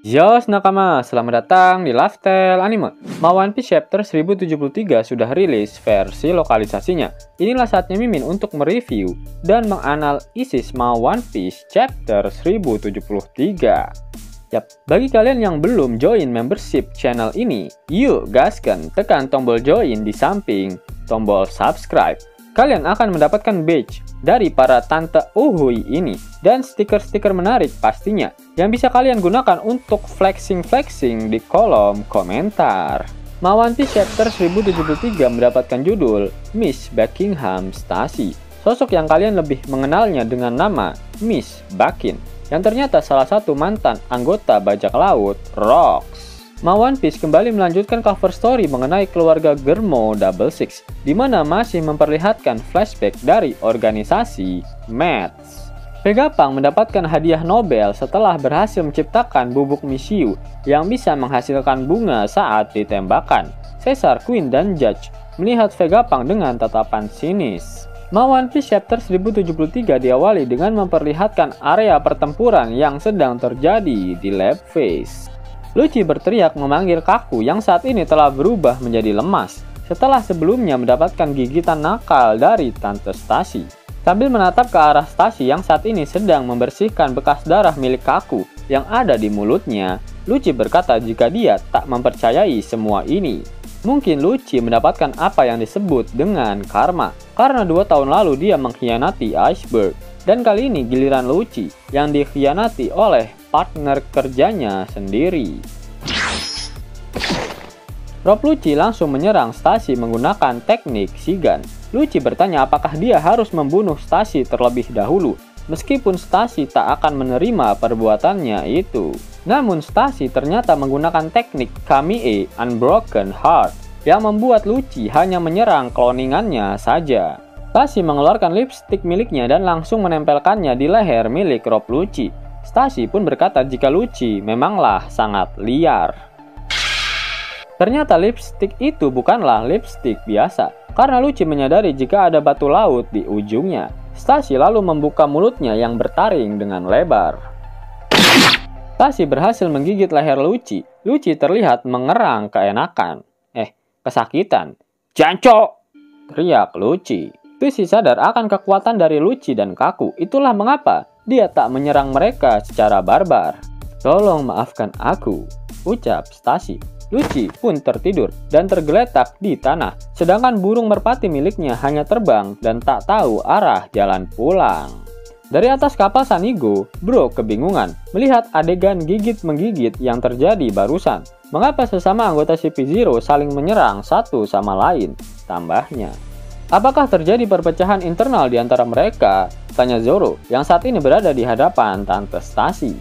Yo nakama, selamat datang di Lifestyle Anime. One Piece Chapter 1073 sudah rilis versi lokalisasinya. Inilah saatnya Mimin untuk mereview dan menganalisis One Piece Chapter 1073. Yap, bagi kalian yang belum join membership channel ini, yuk gaskan tekan tombol join di samping tombol subscribe. Kalian akan mendapatkan badge dari para tante uhui ini dan stiker-stiker menarik pastinya yang bisa kalian gunakan untuk flexing-flexing di kolom komentar. One Piece Chapter 1073 mendapatkan judul Miss Buckingham Stacy, sosok yang kalian lebih mengenalnya dengan nama Miss Buckin, yang ternyata salah satu mantan anggota bajak laut Rocks. One Piece kembali melanjutkan cover story mengenai keluarga Germo Double Six, di mana masih memperlihatkan flashback dari organisasi Mets. Vegapunk mendapatkan hadiah Nobel setelah berhasil menciptakan bubuk Mishyu yang bisa menghasilkan bunga saat ditembakkan. Caesar, Queen, dan Judge melihat Vegapunk dengan tatapan sinis. One Piece Chapter 1073 diawali dengan memperlihatkan area pertempuran yang sedang terjadi di Lab Phase. Lucci berteriak memanggil Kaku yang saat ini telah berubah menjadi lemas setelah sebelumnya mendapatkan gigitan nakal dari Tante Stacy. Sambil menatap ke arah Stacy yang saat ini sedang membersihkan bekas darah milik Kaku yang ada di mulutnya, Lucci berkata jika dia tak mempercayai semua ini. Mungkin Lucci mendapatkan apa yang disebut dengan karma, karena 2 tahun lalu dia mengkhianati Iceberg, dan kali ini giliran Lucci yang dikhianati oleh partner kerjanya sendiri. Rob Lucci langsung menyerang Stacy menggunakan teknik Shigan. Lucci bertanya apakah dia harus membunuh Stacy terlebih dahulu, meskipun Stacy tak akan menerima perbuatannya itu. Namun Stacy ternyata menggunakan teknik Kamie Unbroken Heart yang membuat Lucci hanya menyerang cloningannya saja. Stacy mengeluarkan lipstick miliknya dan langsung menempelkannya di leher milik Rob Lucci. Stacy pun berkata jika Lucci memanglah sangat liar. Ternyata lipstick itu bukanlah lipstick biasa, karena Lucci menyadari jika ada batu laut di ujungnya. Stacy lalu membuka mulutnya yang bertaring dengan lebar. Stacy berhasil menggigit leher Lucci. Lucci terlihat mengerang keenakan. Kesakitan. "Jancok!" teriak Lucci. Lucy sadar akan kekuatan dari Lucci dan Kaku. Itulah mengapa dia tak menyerang mereka secara barbar. "Tolong maafkan aku," ucap Stacy. Lucci pun tertidur dan tergeletak di tanah, sedangkan burung merpati miliknya hanya terbang dan tak tahu arah jalan pulang. Dari atas kapal Sanigo, Brook kebingungan melihat adegan gigit-menggigit yang terjadi barusan. Mengapa sesama anggota CP0 saling menyerang satu sama lain? Tambahnya, apakah terjadi perpecahan internal di antara mereka? Tanya Zoro yang saat ini berada di hadapan Tante Stacy.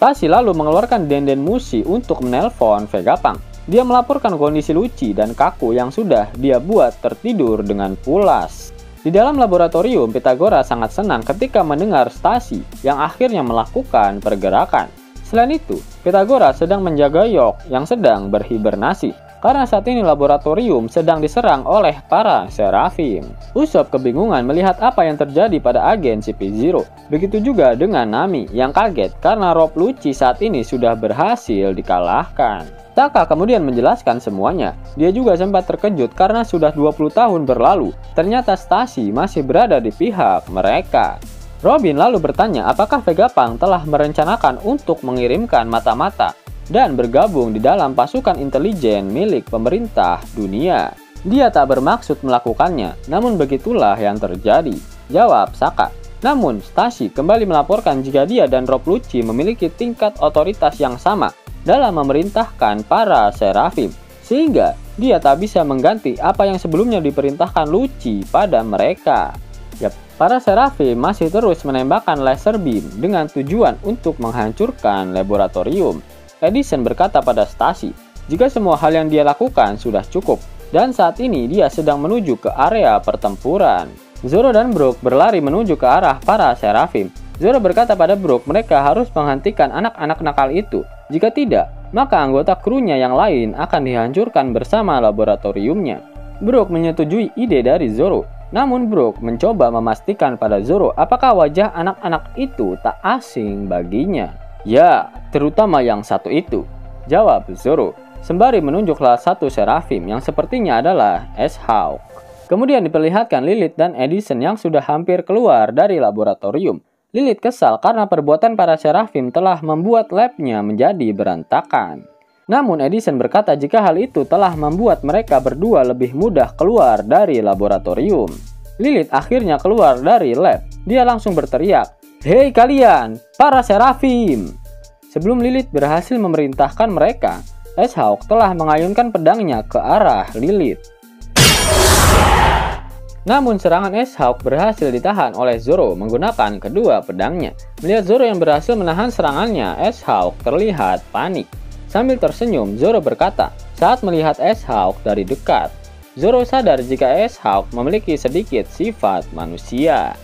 Stacy lalu mengeluarkan denden musi untuk menelpon Vegapunk. Dia melaporkan kondisi Lucci dan Kaku yang sudah dia buat tertidur dengan pulas. Di dalam laboratorium, Pythagora sangat senang ketika mendengar Stacy yang akhirnya melakukan pergerakan. Selain itu, Pythagora sedang menjaga York yang sedang berhibernasi, karena saat ini laboratorium sedang diserang oleh para Seraphim. Usopp kebingungan melihat apa yang terjadi pada agen CP0. Begitu juga dengan Nami yang kaget karena Rob Lucci saat ini sudah berhasil dikalahkan. Taka kemudian menjelaskan semuanya. Dia juga sempat terkejut karena sudah 20 tahun berlalu. Ternyata Stacy masih berada di pihak mereka. Robin lalu bertanya apakah Vegapunk telah merencanakan untuk mengirimkan mata-mata dan bergabung di dalam pasukan intelijen milik pemerintah dunia. Dia tak bermaksud melakukannya, namun begitulah yang terjadi, jawab Sokka. Namun Stacy kembali melaporkan jika dia dan Rob Lucci memiliki tingkat otoritas yang sama dalam memerintahkan para Seraphim, sehingga dia tak bisa mengganti apa yang sebelumnya diperintahkan Lucci pada mereka. Para Seraphim masih terus menembakkan laser beam dengan tujuan untuk menghancurkan laboratorium. Edison berkata pada Stacy jika semua hal yang dia lakukan sudah cukup dan saat ini dia sedang menuju ke area pertempuran. Zoro dan Brook berlari menuju ke arah para Seraphim. Zoro berkata pada Brook mereka harus menghentikan anak-anak nakal itu. Jika tidak, maka anggota krunya yang lain akan dihancurkan bersama laboratoriumnya. Brook menyetujui ide dari Zoro. Namun Brook mencoba memastikan pada Zoro apakah wajah anak-anak itu tak asing baginya. Ya, terutama yang satu itu, jawab Zoro, sembari menunjuk salah satu Seraphim yang sepertinya adalah S-Hawk. Kemudian diperlihatkan Lilith dan Edison yang sudah hampir keluar dari laboratorium. Lilith kesal karena perbuatan para Seraphim telah membuat labnya menjadi berantakan. Namun Edison berkata jika hal itu telah membuat mereka berdua lebih mudah keluar dari laboratorium. Lilith akhirnya keluar dari lab. Dia langsung berteriak, "Hei kalian, para Seraphim!" Sebelum Lilith berhasil memerintahkan mereka, S-Hawk telah mengayunkan pedangnya ke arah Lilith. Namun serangan S-Hawk berhasil ditahan oleh Zoro menggunakan kedua pedangnya. Melihat Zoro yang berhasil menahan serangannya, S-Hawk terlihat panik. Sambil tersenyum, Zoro berkata saat melihat S-Hawk dari dekat. Zoro sadar jika S-Hawk memiliki sedikit sifat manusia.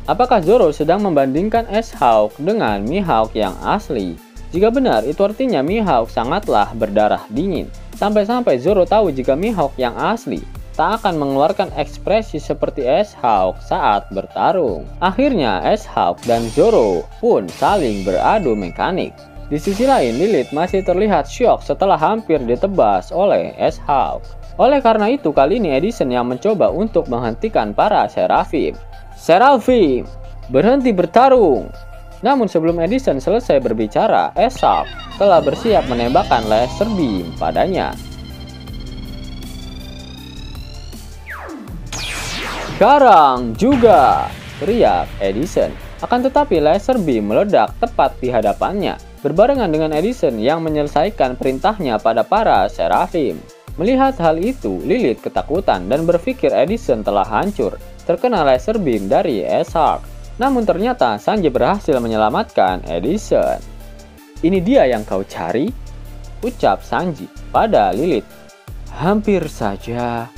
Apakah Zoro sedang membandingkan S-Hawk dengan Mihawk yang asli? Jika benar, itu artinya Mihawk sangatlah berdarah dingin. Sampai-sampai Zoro tahu jika Mihawk yang asli tak akan mengeluarkan ekspresi seperti S-Hawk saat bertarung. Akhirnya S-Hawk dan Zoro pun saling beradu mekanik. Di sisi lain, Lilith masih terlihat syok setelah hampir ditebas oleh S-Hawk. Oleh karena itu, kali ini Edison yang mencoba untuk menghentikan para Seraphim. "Seraphim, berhenti bertarung!" Namun sebelum Edison selesai berbicara, S-Hawk telah bersiap menembakkan laser beam padanya. "Sekarang juga!" teriak Edison. Akan tetapi laser beam meledak tepat di hadapannya, berbarengan dengan Edison yang menyelesaikan perintahnya pada para Seraphim. Melihat hal itu, Lilith ketakutan dan berpikir Edison telah hancur, terkena laser beam dari S-Hawk. Namun ternyata Sanji berhasil menyelamatkan Edison. "Ini dia yang kau cari?" ucap Sanji pada Lilith. "Hampir saja,"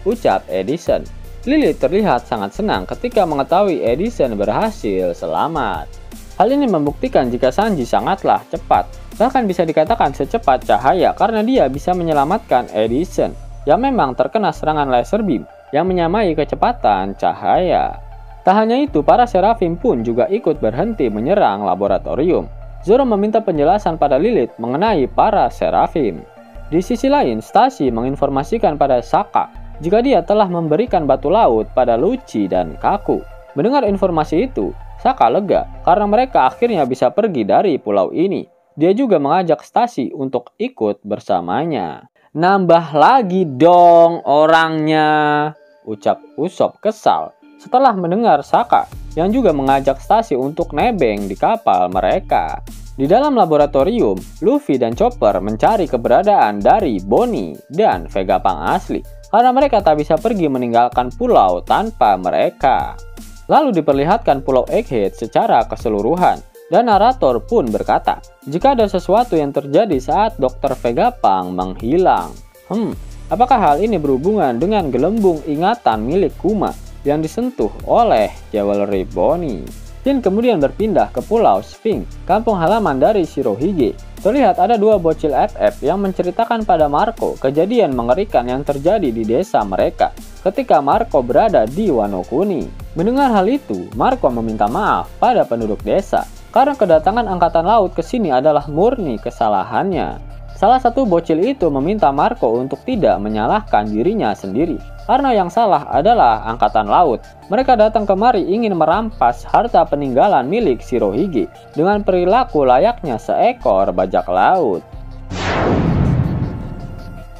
ucap Edison. Lilith terlihat sangat senang ketika mengetahui Edison berhasil selamat. Hal ini membuktikan jika Sanji sangatlah cepat, bahkan bisa dikatakan secepat cahaya karena dia bisa menyelamatkan Edison yang memang terkena serangan laser beam yang menyamai kecepatan cahaya. Tak hanya itu, para Seraphim pun juga ikut berhenti menyerang laboratorium. Zoro meminta penjelasan pada Lilith mengenai para Seraphim. Di sisi lain, Stacy menginformasikan pada Sokka jika dia telah memberikan batu laut pada Lucci dan Kaku. Mendengar informasi itu, Sokka lega karena mereka akhirnya bisa pergi dari pulau ini. Dia juga mengajak Stacy untuk ikut bersamanya. "Nambah lagi dong orangnya," ucap Usopp kesal setelah mendengar Sokka yang juga mengajak Stacy untuk nebeng di kapal mereka. Di dalam laboratorium, Luffy dan Chopper mencari keberadaan dari Bonnie dan Vegapunk asli karena mereka tak bisa pergi meninggalkan pulau tanpa mereka. Lalu diperlihatkan pulau Egghead secara keseluruhan, dan narator pun berkata, jika ada sesuatu yang terjadi saat Dr. Vegapunk menghilang. Apakah hal ini berhubungan dengan gelembung ingatan milik Kuma yang disentuh oleh Jewelry Bonnie? Jin kemudian berpindah ke Pulau Sphinx, kampung halaman dari Shirohige. Terlihat ada dua bocil FF yang menceritakan pada Marco kejadian mengerikan yang terjadi di desa mereka ketika Marco berada di Wano Kuni. Mendengar hal itu, Marco meminta maaf pada penduduk desa karena kedatangan angkatan laut ke sini adalah murni kesalahannya. Salah satu bocil itu meminta Marco untuk tidak menyalahkan dirinya sendiri karena yang salah adalah angkatan laut. Mereka datang kemari ingin merampas harta peninggalan milik Shirohige dengan perilaku layaknya seekor bajak laut.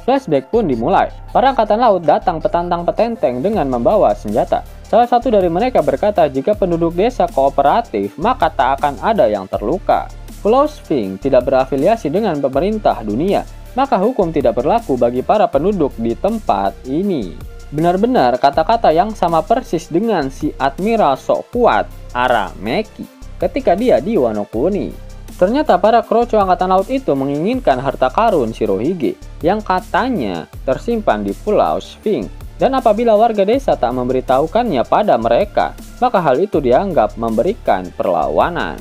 Flashback pun dimulai. Para angkatan laut datang petantang petenteng dengan membawa senjata. Salah satu dari mereka berkata jika penduduk desa kooperatif maka tak akan ada yang terluka. Pulau Sphinx tidak berafiliasi dengan pemerintah dunia, maka hukum tidak berlaku bagi para penduduk di tempat ini. Benar-benar kata-kata yang sama persis dengan si Admiral sok kuat Arameki ketika dia di Wano Kuni. Ternyata para kroco angkatan laut itu menginginkan harta karun Shirohige yang katanya tersimpan di Pulau Sphinx. Dan apabila warga desa tak memberitahukannya pada mereka, maka hal itu dianggap memberikan perlawanan.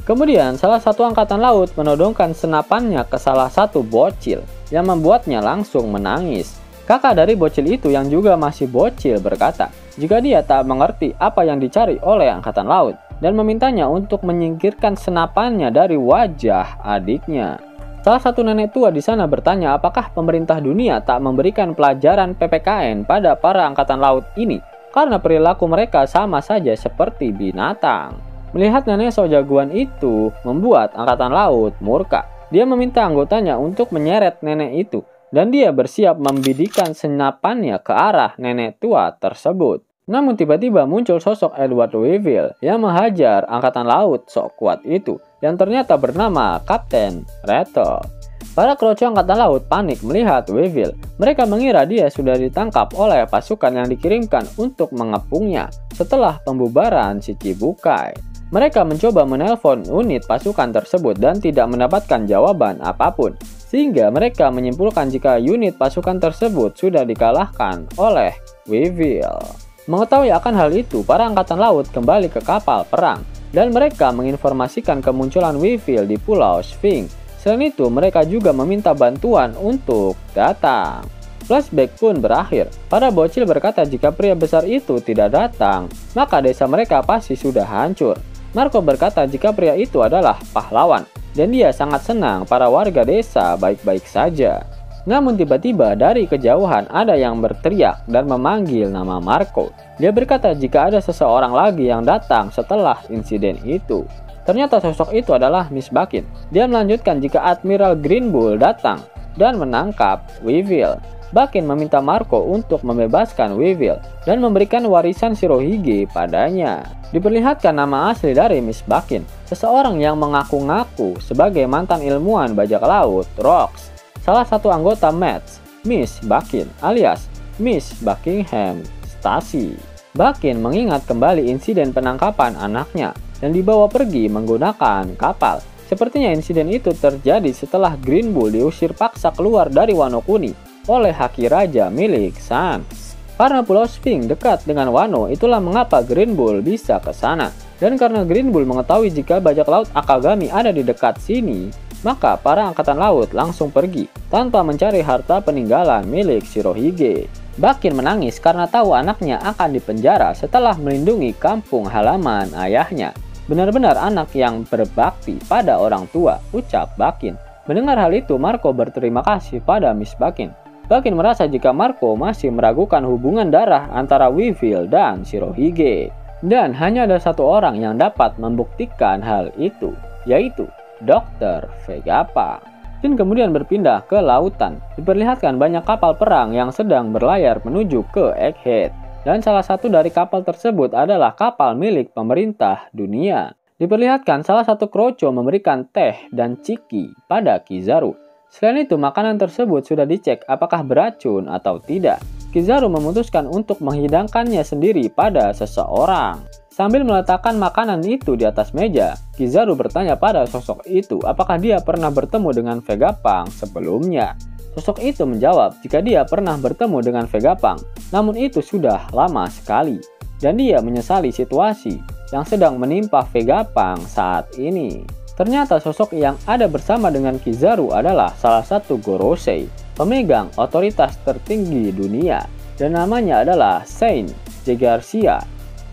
Kemudian salah satu angkatan laut menodongkan senapannya ke salah satu bocil yang membuatnya langsung menangis. Kakak dari bocil itu yang juga masih bocil berkata, jika dia tak mengerti apa yang dicari oleh angkatan laut, dan memintanya untuk menyingkirkan senapannya dari wajah adiknya. Salah satu nenek tua di sana bertanya apakah pemerintah dunia tak memberikan pelajaran PPKN pada para angkatan laut ini karena perilaku mereka sama saja seperti binatang. Melihat nenek sok jagoan itu membuat angkatan laut murka. Dia meminta anggotanya untuk menyeret nenek itu dan dia bersiap membidikan senapannya ke arah nenek tua tersebut. Namun tiba-tiba muncul sosok Edward Weevil yang menghajar angkatan laut sok kuat itu yang ternyata bernama Kapten Rattle. Para kroco angkatan laut panik melihat Weevil. Mereka mengira dia sudah ditangkap oleh pasukan yang dikirimkan untuk mengepungnya setelah pembubaran si Cibukai. Mereka mencoba menelpon unit pasukan tersebut dan tidak mendapatkan jawaban apapun, sehingga mereka menyimpulkan jika unit pasukan tersebut sudah dikalahkan oleh Weevil. Mengetahui akan hal itu, para angkatan laut kembali ke kapal perang, dan mereka menginformasikan kemunculan Weevil di Pulau Sphinx. Selain itu, mereka juga meminta bantuan untuk datang. Flashback pun berakhir. Para bocil berkata jika pria besar itu tidak datang, maka desa mereka pasti sudah hancur. Marco berkata jika pria itu adalah pahlawan, dan dia sangat senang para warga desa baik-baik saja. Namun tiba-tiba dari kejauhan ada yang berteriak dan memanggil nama Marco. Dia berkata jika ada seseorang lagi yang datang setelah insiden itu. Ternyata sosok itu adalah Miss Bakin. Dia melanjutkan jika Admiral Green Bull datang dan menangkap Weevil. Bakin meminta Marco untuk membebaskan Weevil dan memberikan warisan Shirohige padanya. Diperlihatkan nama asli dari Miss Bakin, seseorang yang mengaku-ngaku sebagai mantan ilmuwan bajak laut Rocks. Salah satu anggota Mets, Miss Bakin alias Miss Buckingham Stacy. Bakin mengingat kembali insiden penangkapan anaknya dan dibawa pergi menggunakan kapal. Sepertinya insiden itu terjadi setelah Green Bull diusir paksa keluar dari Wano Kuni oleh haki raja milik Sans. Karena Pulau Sphinx dekat dengan Wano, itulah mengapa Green Bull bisa ke sana. Dan karena Green Bull mengetahui jika bajak laut Akagami ada di dekat sini, maka para angkatan laut langsung pergi tanpa mencari harta peninggalan milik Shirohige. Bakin menangis karena tahu anaknya akan dipenjara setelah melindungi kampung halaman ayahnya. Benar-benar anak yang berbakti pada orang tua, ucap Bakin. Mendengar hal itu, Marco berterima kasih pada Miss Bakin. Bakin merasa jika Marco masih meragukan hubungan darah antara Weevil dan Shirohige. Dan hanya ada satu orang yang dapat membuktikan hal itu, yaitu Dr. Vegapunk. Dan kemudian berpindah ke lautan. Diperlihatkan banyak kapal perang yang sedang berlayar menuju ke Egghead. Dan salah satu dari kapal tersebut adalah kapal milik pemerintah dunia. Diperlihatkan salah satu kroco memberikan teh dan ciki pada Kizaru. Selain itu, makanan tersebut sudah dicek apakah beracun atau tidak. Kizaru memutuskan untuk menghidangkannya sendiri pada seseorang. Sambil meletakkan makanan itu di atas meja, Kizaru bertanya pada sosok itu apakah dia pernah bertemu dengan Vegapunk sebelumnya. Sosok itu menjawab jika dia pernah bertemu dengan Vegapunk, namun itu sudah lama sekali. Dan dia menyesali situasi yang sedang menimpa Vegapunk saat ini. Ternyata sosok yang ada bersama dengan Kizaru adalah salah satu Gorosei, pemegang otoritas tertinggi dunia, dan namanya adalah Saint Jegarcia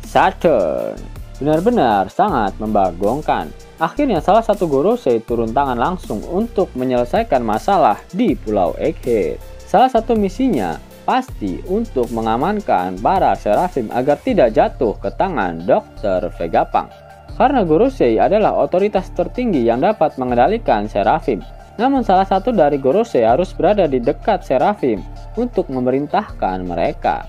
Saturn. Benar-benar sangat membagongkan. Akhirnya salah satu Gorosei turun tangan langsung untuk menyelesaikan masalah di Pulau Egghead. Salah satu misinya pasti untuk mengamankan para Seraphim agar tidak jatuh ke tangan Dr. Vegapunk. Karena Gorosei adalah otoritas tertinggi yang dapat mengendalikan Seraphim. Namun salah satu dari Gorosei harus berada di dekat Seraphim untuk memerintahkan mereka.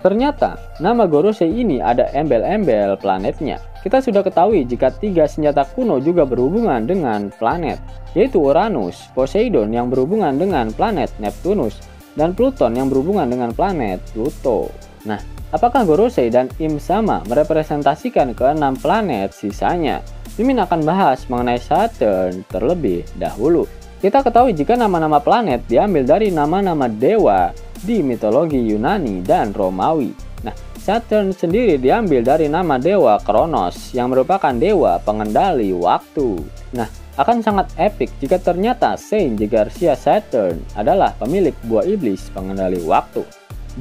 Ternyata nama Gorosei ini ada embel-embel planetnya. Kita sudah ketahui jika 3 senjata kuno juga berhubungan dengan planet, yaitu Uranus, Poseidon yang berhubungan dengan planet Neptunus, dan Pluton yang berhubungan dengan planet Pluto. Nah, apakah Gorosei dan Im sama merepresentasikan ke-6 planet sisanya? Mimin akan bahas mengenai Saturn terlebih dahulu. Kita ketahui jika nama-nama planet diambil dari nama-nama dewa di mitologi Yunani dan Romawi. Nah, Saturn sendiri diambil dari nama dewa Kronos yang merupakan dewa pengendali waktu. Nah, akan sangat epik jika ternyata Saint Jegarcia Saturn adalah pemilik buah iblis pengendali waktu.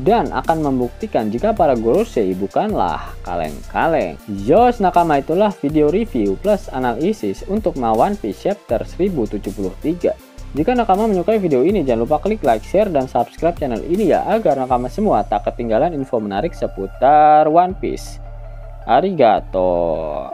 dan akan membuktikan jika para Gorosei bukanlah kaleng-kaleng. Yos nakama, itulah video review plus analisis untuk One Piece chapter 1073. Jika nakama menyukai video ini, jangan lupa klik like, share, dan subscribe channel ini ya, agar nakama semua tak ketinggalan info menarik seputar One Piece. Arigato.